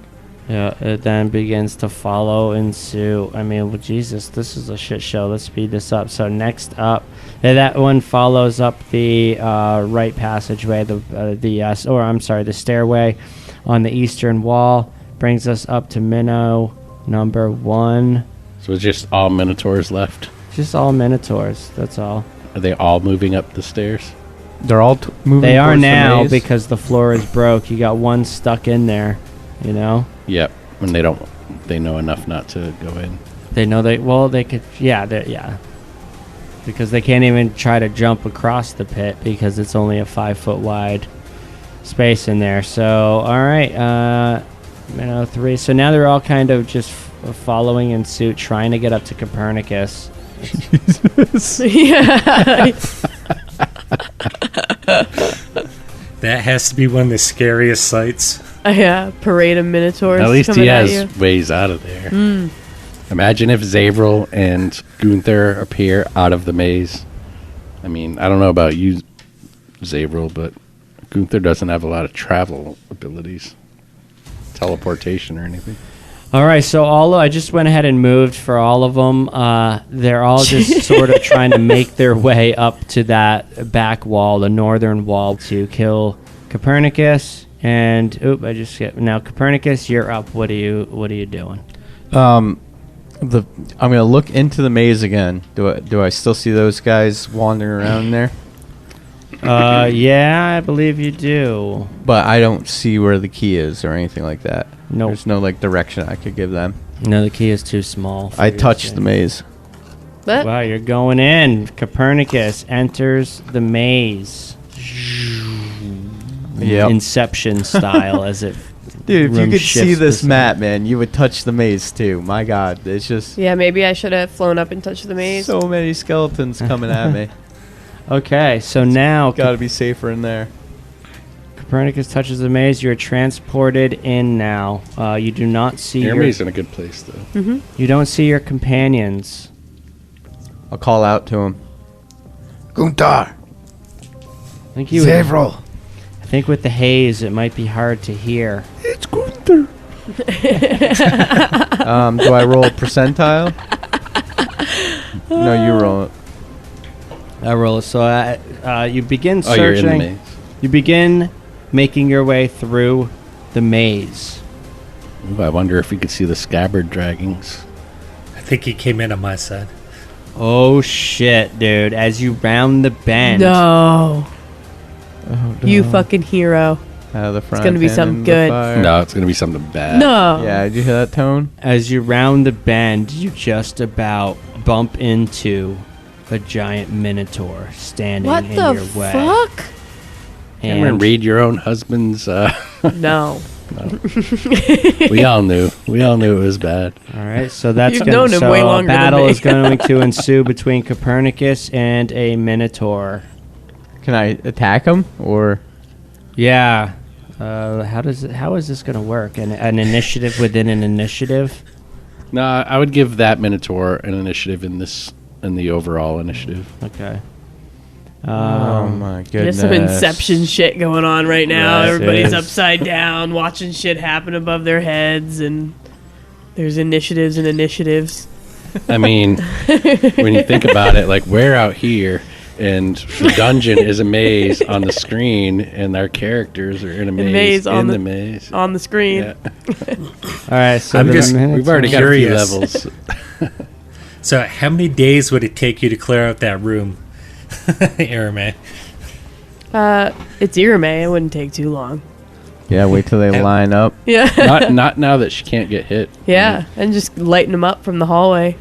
Yeah, it then begins to follow and suit. I mean, well, Jesus, this is a shit show. Let's speed this up. So next up, that one follows up the right passageway, the stairway on the eastern wall, brings us up to Minnow number 1. So it's just all minotaurs left. Just all Minotaurs. That's all. Are they all moving up the stairs? They're all moving. They are towards the now maze. because the floor is broke. You got one stuck in there. You know. Yep. And they know enough not to go in. They know they could, yeah. Because they can't even try to jump across the pit because it's only a 5 foot wide space in there. So, all right, 3. So now they're all kind of just following in suit, trying to get up to Copernicus. Yeah. That has to be one of the scariest sights. Yeah, parade of minotaurs. At least he coming at has you. ways out of there. Imagine if Xavril and Gunther appear out of the maze. I mean, I don't know about you, Xavril, but Gunther doesn't have a lot of travel abilities, teleportation or anything. All right, so I just went ahead and moved for all of them. They're all just sort of trying to make their way up to that back wall, the northern wall, to kill Kapernicus. And now Kapernicus, you're up. What are you doing? I'm gonna look into the maze again. Do I still see those guys wandering around there? Yeah, I believe you do. But I don't see where the key is or anything like that. Nope. There's no direction I could give them. No, the key is too small. I touched the maze. But Wow, you're going in. Copernicus enters the maze. Yeah. Inception style, as it. Dude, if you room could see shifts this the map, man, you would touch the maze too. My God, it's just yeah, maybe I should have flown up and touched the maze. so many skeletons coming at me. Okay, so now Got to be safer in there. Copernicus touches the maze. You're transported in now. You do not see Irimae's in a good place, though. you don't see your companions. I'll call out to him. Gunther, I think Xavril. I think with the haze, it might be hard to hear. It's Gunther. Do I roll a percentile? No, you roll it. I roll. So you begin Oh, searching. you're in the maze. You begin making your way through the maze. Ooh, I wonder if we could see the scabbard dragons. I think he came in on my side. Oh shit, dude! As you round the bend, No, Oh, you fucking hero. Out of the front. gonna be something good. No, it's going to be something bad. No. Yeah, did you hear that tone? as you round the bend, you just about bump into a giant minotaur standing What in the your way. fuck? Cameron, And read your own husband's. No. We all knew. We all knew it was bad. all right, so that's You've gonna, known him so way a longer than battle me. is going to ensue between Copernicus and a minotaur. Can I attack him or? Yeah. How is this going to work? An initiative within an initiative? No, I would give that Minotaur an initiative in the overall initiative. Okay. Oh my There's goodness! some Inception shit going on right now. Yes, Everybody's it is. upside down, watching shit happen above their heads, and there's initiatives and initiatives. I mean, when you think about it, like we're out here, and the dungeon is a maze on the screen, and our characters are in a maze on in the- the maze. On the screen. Yeah. All right, so I'm the just- Minotaur- We've already got a few Curious. levels. So, how many days would it take you to clear out that room, Irimae? It's Irimae. It wouldn't take too long. Yeah, wait till they line up. Yeah. not now that she can't get hit. Yeah. And just lighten them up from the hallway.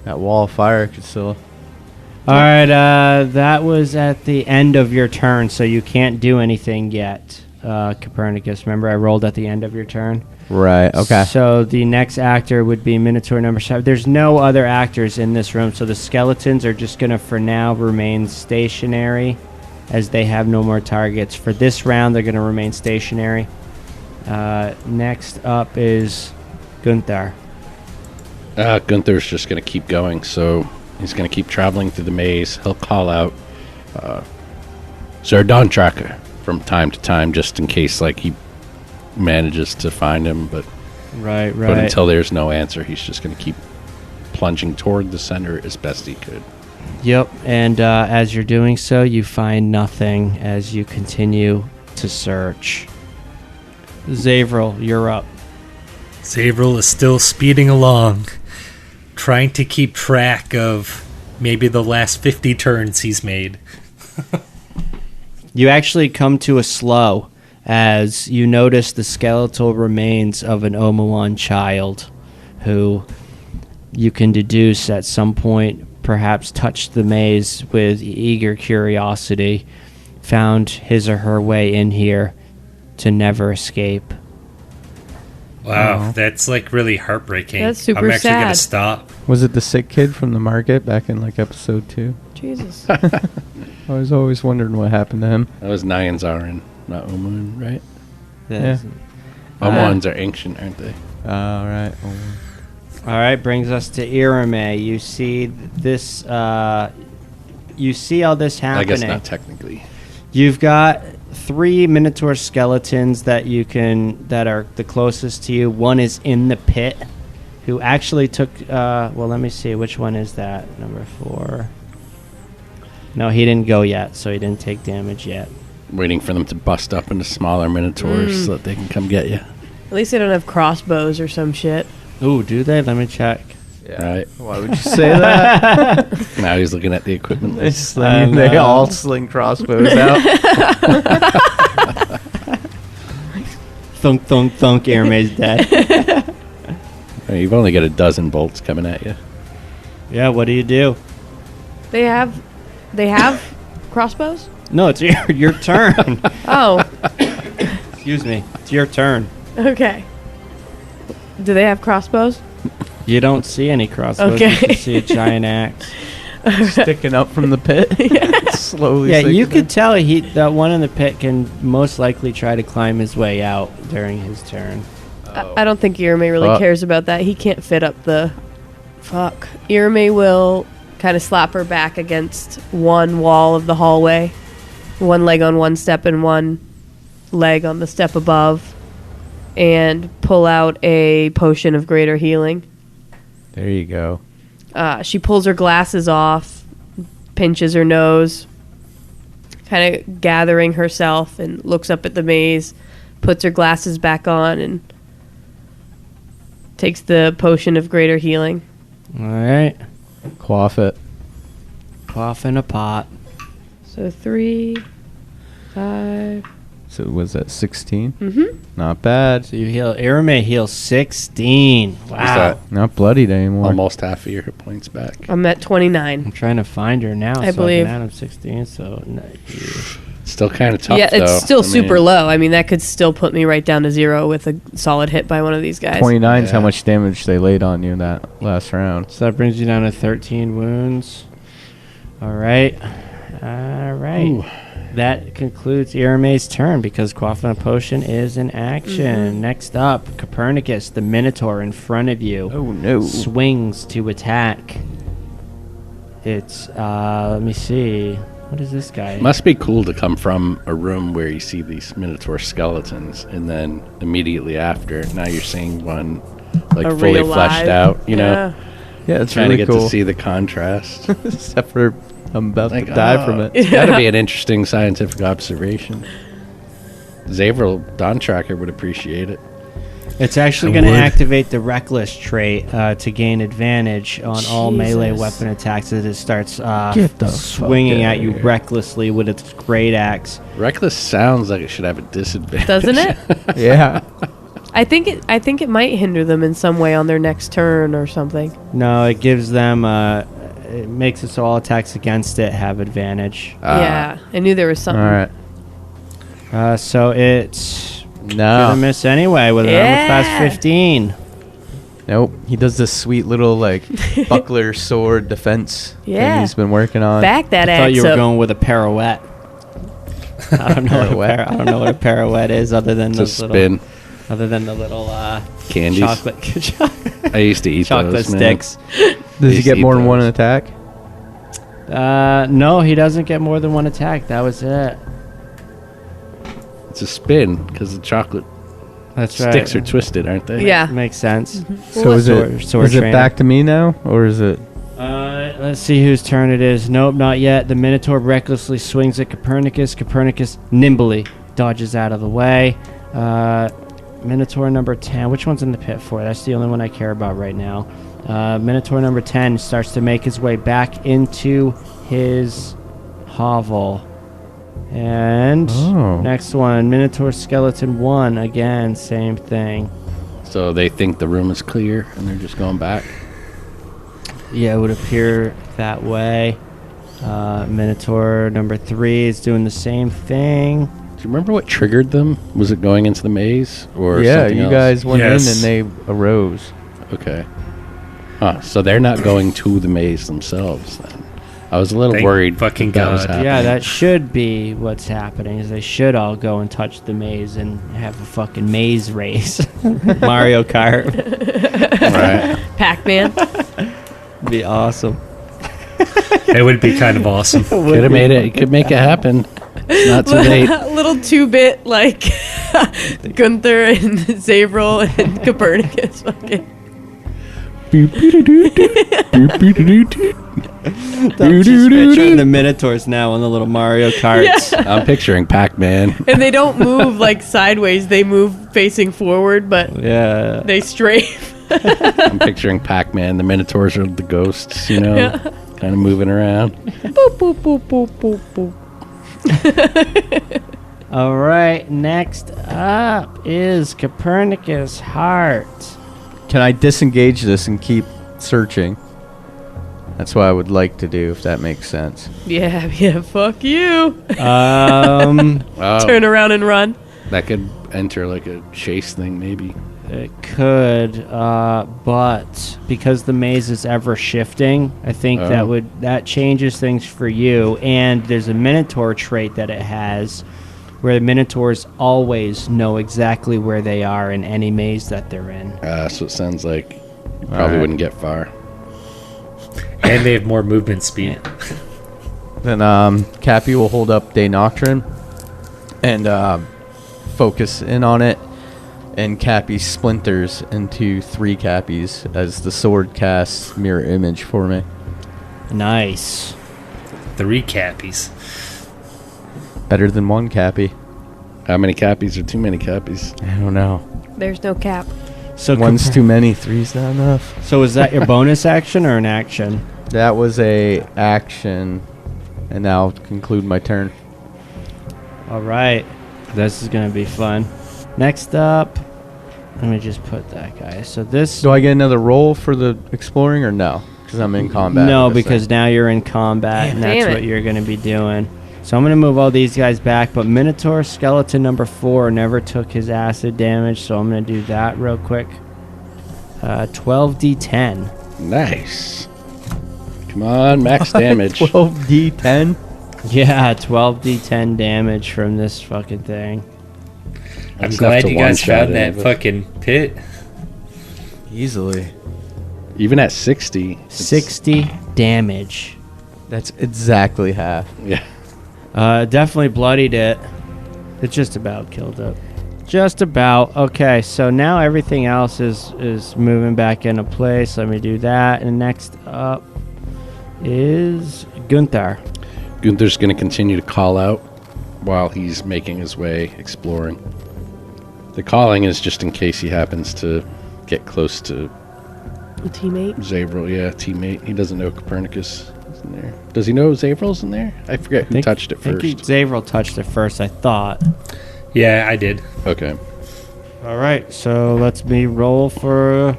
That wall of fire could still. All right, that was at the end of your turn, so you can't do anything yet, Copernicus. Remember, I rolled at the end of your turn. Right. Okay. So the next actor would be Minotaur number 7. There's no other actors in this room, so the skeletons are just going to, for now, remain stationary, as they have no more targets. For this round, they're going to remain stationary. Next up is Gunther. Gunther's just going to keep going, so he's going to keep traveling through the maze. He'll call out Zerdon Tracker from time to time, just in case like he manages to find him. But Right. but until there's no answer, he's just going to keep plunging toward the center as best he could. Yep, and as you're doing so, you find nothing as you continue to search. Xavril, you're up. Xavril is still speeding along, trying to keep track of maybe the last 50 turns he's made. You actually come to a slow as you notice the skeletal remains of an Omuan child who you can deduce at some point perhaps touched the maze with eager curiosity, found his or her way in here to never escape. Wow, Oh. that's like really heartbreaking. That's super I'm actually gonna sad. stop. Was it the sick kid from the market back in like episode 2? Jesus. I was always wondering what happened to him. That was Nyanzaran, not Omun, right? Yeah. Omuns are ancient, aren't they? All right. All right, brings us to Irimae. You see this. You see all this happening. I guess not technically. You've got 3 Minotaur skeletons that are the closest to you. One is in the pit, who actually took. Well, let me see. Which one is that? Number 4. No, he didn't go yet, so he didn't take damage yet. Waiting for them to bust up into smaller minotaurs so that they can come get you. At least they don't have crossbows or some shit. Ooh, do they? Let me check. Yeah. Right. Why would you say that? Now he's looking at the equipment list. They all sling crossbows out. Thunk, thunk, thunk. Irimae's dead. You've only got a dozen bolts coming at you. Yeah, what do you do? They have crossbows? No, it's your turn. Oh, Excuse me. It's your turn. okay. Do they have crossbows? You don't see any crossbows. Okay. You can see a giant axe. Sticking up from the pit. Slowly. Yeah, you sinking could tell that one in the pit can most likely try to climb his way out during his turn. I don't think Irimae really Fuck. cares about that. He can't fit up the... Fuck. Irimae will kind of slap her back against one wall of the hallway. One leg on one step and one leg on the step above. And pull out a potion of greater healing. There you go. She pulls her glasses off, pinches her nose, kind of gathering herself, and looks up at the maze, puts her glasses back on, and takes the potion of greater healing. All right. Quaff it. Cough in a pot. So 3, 5. So was that 16? Mm-hmm. Not bad. So you heal. Irimae heals 16. Wow. that? Not bloodied anymore. Almost half of your hit points back. I'm at 29. I'm trying to find her now. I so believe. I can add him 16. So Still kind of tough, Yeah, it's though. still I mean, super low. I mean, that could still put me right down to 0 with a solid hit by one of these guys. 29 is how Yeah. much damage they laid on you that last round. So that brings you down to 13 wounds. All right. All right. Ooh. That concludes Irimae's turn because quaffing a potion is in action. Next up, Copernicus, the Minotaur in front of you, Oh no. swings to attack. It's, let me see. What is this guy? Must be cool to come from a room where you see these minotaur skeletons, and then immediately after, now you're seeing one like A fully real fleshed live. out. You know, Yeah. Yeah, it's trying really to get cool. to see the contrast. Except for I'm about Like, to die from it. It's got to be an interesting scientific observation. Xavril Dawn Tracker would appreciate it. It's actually I going to would. activate the Reckless trait to gain advantage on all melee Jesus. weapon attacks as it starts Get the swinging fuck at outta you here. recklessly with its great axe. Reckless sounds like it should have a disadvantage. Doesn't it? Yeah. I think it might hinder them in some way on their next turn or something. No, it gives them. It makes it so all attacks against it have advantage. Yeah, I knew there was All something. right. So it's gonna No. miss anyway with an armor Yeah. class 15. Nope. He does this sweet little like buckler sword defense Yeah. thing he's been working on. Back that I axe thought you were up. going with a pirouette. I don't know. Pirouette? I don't know what a pirouette is other than It's a those spin. other than the little Candies. chocolate I used to eat chocolate those, man. sticks. Does he These get more than eat one those. attack? No, he doesn't get more than one attack. That was it. It's a spin because the chocolate That's right. sticks are twisted, aren't they? Yeah. Makes sense. So is it Sword is it trainer. back to me now, or is it? Let's see whose turn it is. Nope, not yet. The Minotaur recklessly swings at Copernicus. Copernicus nimbly dodges out of the way. Minotaur number 10. Which one's in the pit for? That's the only one I care about right now. Minotaur number 10 starts to make his way back into his hovel. And Oh. next one, Minotaur Skeleton 1. Again, same thing. So they think the room is clear and they're just going back. Yeah, it would appear that way. Minotaur number 3 is doing the same thing. Do you remember what triggered them? Was it going into the maze or Yeah, something you else? guys went Yes. in and they arose. Okay. So they're not going to the maze themselves then. I was a little Thank worried fucking that was God. happening. Yeah, that should be what's happening. Is they should all go and touch the maze and have a fucking maze race. Mario Kart. Right. Pac-Man. Be awesome. It would be kind of awesome. Could have made it. You could make it happen. It's not too late. A little 2-bit like Gunther and Xavril and Copernicus. Fucking. I'm just picturing the Minotaurs now on the little Mario Karts. Yeah. I'm picturing Pac-Man. And they don't move like sideways; they move facing forward, but Yeah. they strafe. I'm picturing Pac-Man. The Minotaurs are the ghosts, you know, Yeah. kind of moving around. Boop boop boop boop boop boop. All right, next up is Copernicus Heart. Can I disengage this and keep searching? That's what I would like to do, if that makes sense. Yeah, fuck you. Oh, Turn around and run. that could enter like a chase thing, maybe. It could, but because the maze is ever shifting, I think that changes things for you. And there's a Minotaur trait that it has, where the Minotaurs always know exactly where they are in any maze that they're in. So it sounds like you probably Alright. wouldn't get far. And they have more movement speed. Then Cappy will hold up Day Nocturne and focus in on it. And Cappy splinters into 3 Cappies as the sword casts mirror image for me. Nice. 3 Cappies. Better than 1 Cappy. How many Cappies are too many Cappies? I don't know. There's no cap. So One's too many, 3's not enough. So is that your bonus action or an action? That was a action, and now I'll conclude my turn. All right, this is gonna be fun. Next up, let me just put that guy. So this. Do I get another roll for the exploring or no? Because I'm in combat. No, with this because thing. now you're in combat, and that's Damn it. what you're going to be doing. So I'm going to move all these guys back, but Minotaur Skeleton number 4 never took his acid damage, so I'm going to do that real quick. 12d10. Nice. Come on, max damage. 12d10. Yeah, 12d10 damage from this fucking thing. I'm That's enough glad to you guys one-shot found that it, but fucking pit. Easily. even at 60. 60 damage. That's exactly half. Yeah. Definitely bloodied it. It just about killed it. Just about. Okay, so now everything else is moving back into place. Let me do that. And next up is Gunther. Gunther's going to continue to call out while he's making his way exploring. The calling is just in case he happens to get close to A teammate. Xavril. Yeah, teammate. He doesn't know Copernicus is in there. Does he know Xavril's in there? I forget who touched it I think first. Xavril touched it first, I thought. Yeah, I did. Okay. All right, so let's me roll for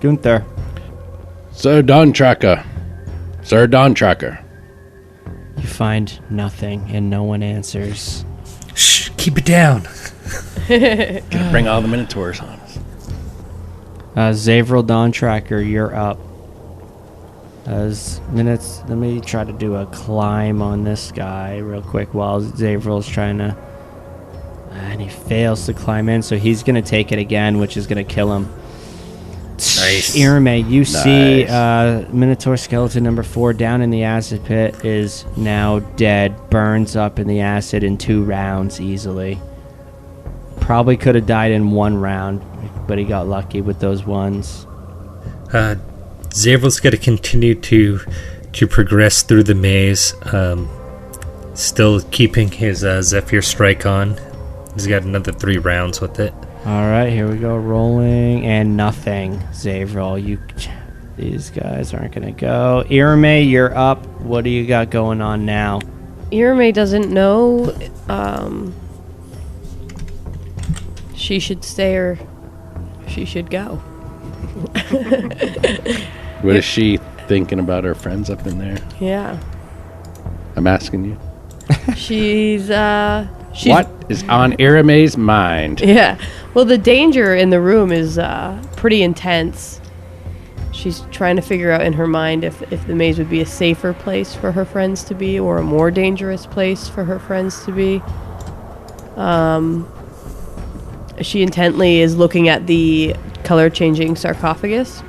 Gunther. Sir Dawn Tracker. Sir Dawn Tracker. You find nothing, and no one answers. Shh, keep it down. Gonna bring all the Minotaurs on us. Xavril Dawn Tracker, you're up. As minutes, let me try to do a climb on this guy real quick while Xavril's trying to. And he fails to climb in, so he's going to take it again, which is going to kill him. Nice. Irimae, you see Nice. Minotaur Skeleton number 4 down in the acid pit is now dead, burns up in the acid in 2 rounds easily. Probably could have died in 1 round, but he got lucky with those ones. Xavril's going to continue to progress through the maze, still keeping his Zephyr Strike on. He's got another 3 rounds with it. All right, here we go. Rolling and nothing. Xavril, these guys aren't going to go. Irimae, you're up. What do you got going on now? Irimae doesn't know she should stay or she should go. What is she thinking about her friends up in there? Yeah. I'm asking you. She's What is on Irimae's mind. Yeah. Well, the danger in the room is pretty intense. She's trying to figure out in her mind if the maze would be a safer place for her friends to be or a more dangerous place for her friends to be. She intently is looking at the color-changing sarcophagus.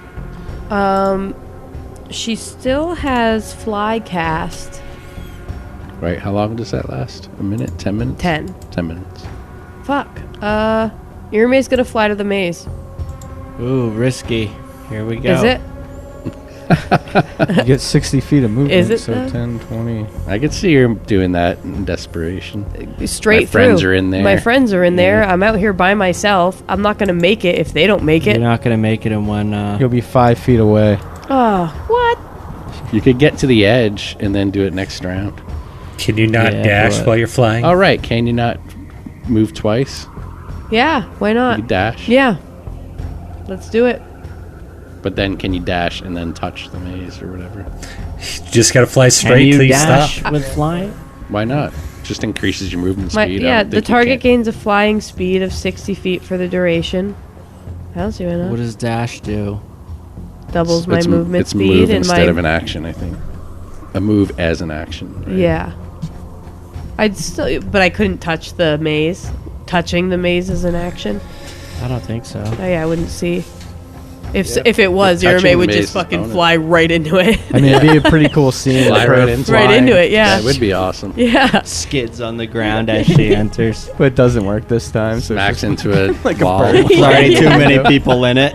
She still has fly cast. Right, how long does that last? A minute? 10 minutes? 10. 10 minutes. Fuck. Irimae's gonna fly to the maze. Ooh, risky. Here we go. Is it? You get 60 feet of movement, Is it, so though? 10, 20. I could see her doing that in desperation. Straight My friends through. are in there. My friends are in there. Yeah. I'm out here by myself. I'm not gonna make it if they don't make You're it. not going to make it in one... You'll be 5 feet away. Oh, what? You could get to the edge and then do it next round. Can you not Yeah, dash but- while you're flying? All right, can you not move twice? Yeah, why You not? dash. Yeah. Let's do it. But then can you dash and then touch the maze or whatever? You just gotta fly Can straight you till you dash stop. with flying? Why not? Just increases your movement My, speed. I yeah, don't the think you target can- gains a flying speed of 60 feet for the duration. I don't see why not. What does dash do? Doubles my It's movement it's speed move and instead my of an action, I think. A move as an action. Right? yeah. I'd still, but I couldn't touch the maze. Touching the maze is an action. I don't think so. Oh yeah, I wouldn't see. Yeah. If it was, Touching Irimae the would maze just is fucking bonus. fly right into it. I mean, it'd be a pretty cool scene. Fly for right her into right flying, into it, yeah. That would be awesome. Yeah. Skids on the ground as she enters. But it doesn't work this time. So it's Smacks just into a like a wall. bird. There's already too many people in it.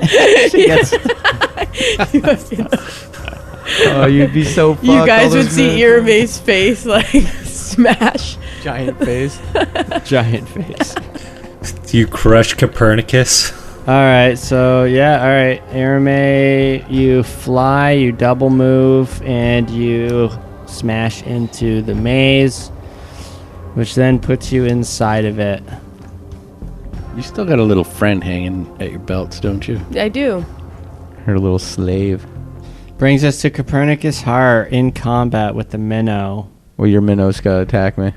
Oh, you'd be so fucked. You all guys would those see minutes. Irimae's face like smash. Giant face. Giant face. You crush Copernicus. All right, so yeah, all right, Irimae, you fly, you double move, and you smash into the maze, which then puts you inside of it. You still got a little friend hanging at your belts, don't you? I do. Her little slave. Brings us to Copernicus Heart in combat with the minnow. Well, your minnow's gotta attack me.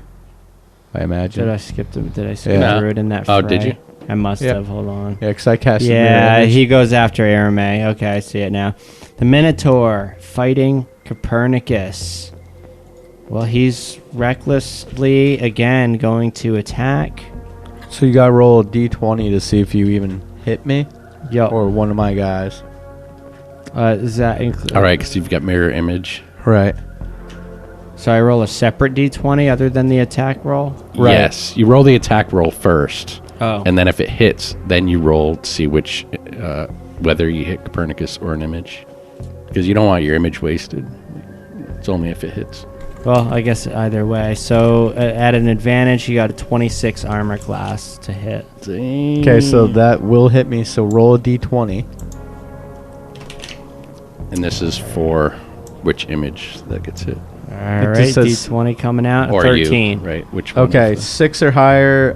I imagine. Did I skip Yeah. through it in that Oh, fray? did you? I must Yeah. have. Hold on. Yeah, because I cast the Yeah, mirror image. he goes after Irimae. Okay, I see it now. The Minotaur fighting Copernicus. Well, he's recklessly again going to attack. So you gotta roll a d20 to see if you even hit me Yo, or one of my guys. does that include? All right, because you've got mirror image. Right. So I roll a separate d20 other than the attack roll. Right. Yes, you roll the attack roll first, Oh, and then if it hits, then you roll to see which, whether you hit Copernicus or an image, because you don't want your image wasted. It's only if it hits. well, I guess either way. So at an advantage, you got a 26 armor class to hit. Okay, so that will hit me. So roll a d20. And this is for which image that gets hit, All It right, just says- d20 coming out. or 13. you, right? Which one? Okay, is the- 6 or higher.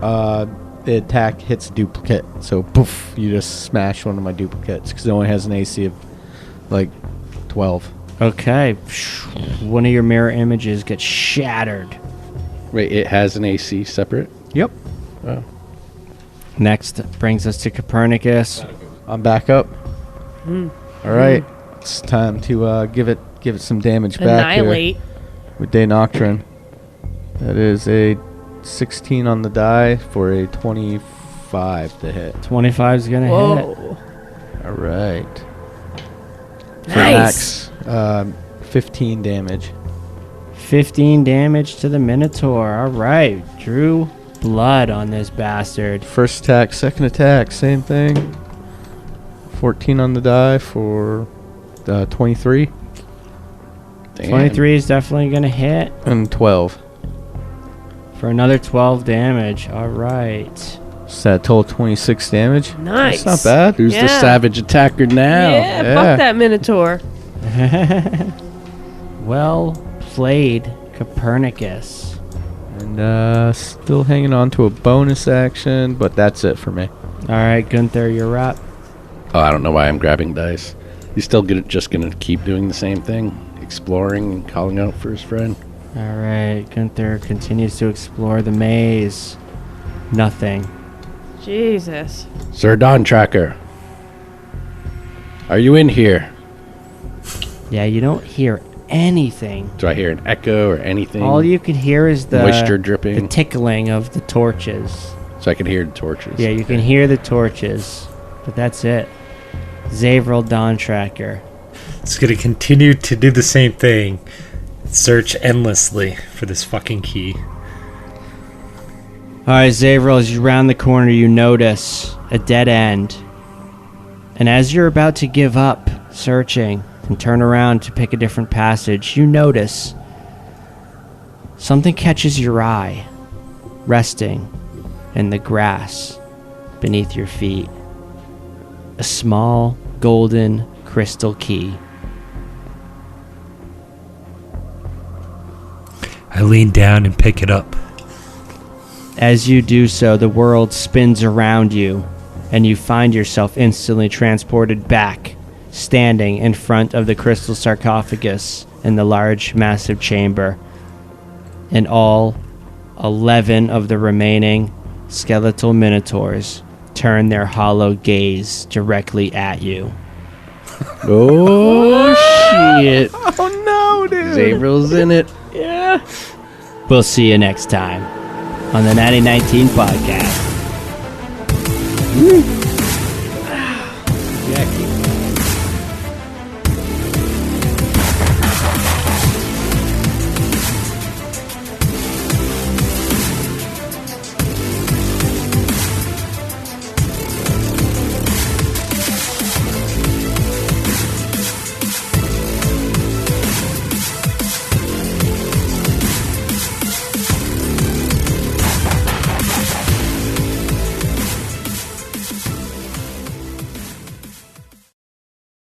The attack hits duplicate. So poof, you just smash one of my duplicates because it only has an AC of like 12. Okay, one of your mirror images gets shattered. Wait, it has an AC separate. Yep. Oh. Next brings us to Copernicus. I'm back up. All right, it's time to give it some damage back here Annihilate. with Day Nocturne. That is a 16 on the die for a 25 to hit. 25 is gonna hit. Whoa. All right. For Nice. max, 15 damage. 15 damage to the Minotaur. All right, drew blood on this bastard. First attack, second attack, same thing. 14 on the die for 23 Damn. 23 is definitely gonna hit and 12. for another 12 damage. All right. So that total 26 damage. Nice. That's not bad. Who's the Yeah. savage attacker now? Yeah, Yeah. fuck that Minotaur. Well played, Copernicus. And still hanging on to a bonus action, but that's it for me. All right, Gunther, you're up. Oh, I don't know why I'm grabbing dice. He's still just gonna keep doing the same thing, exploring and calling out for his friend. All right, Gunther continues to explore the maze. Nothing. Jesus. Sir Dawn Tracker, are you in here? Yeah, you don't hear anything. Do I hear an echo or anything? All you can hear is the Moisture dripping? the tickling of the torches. So I can hear the torches. Yeah, you can hear the torches, but that's it. Xavril Dawn Tracker. It's going to continue to do the same thing. Search endlessly for this fucking key. Alright, Xavril, as you round the corner, you notice a dead end. And as you're about to give up searching and turn around to pick a different passage, you notice something catches your eye, resting in the grass beneath your feet. A small golden crystal key. I lean down and pick it up. As you do so, the world spins around you, and you find yourself instantly transported back, standing in front of the crystal sarcophagus in the large, massive chamber. And all 11 of the remaining skeletal minotaurs turn their hollow gaze directly at you. Oh, shit. Oh no, dude. Xavril's in it. We'll see you next time on the 9019 podcast.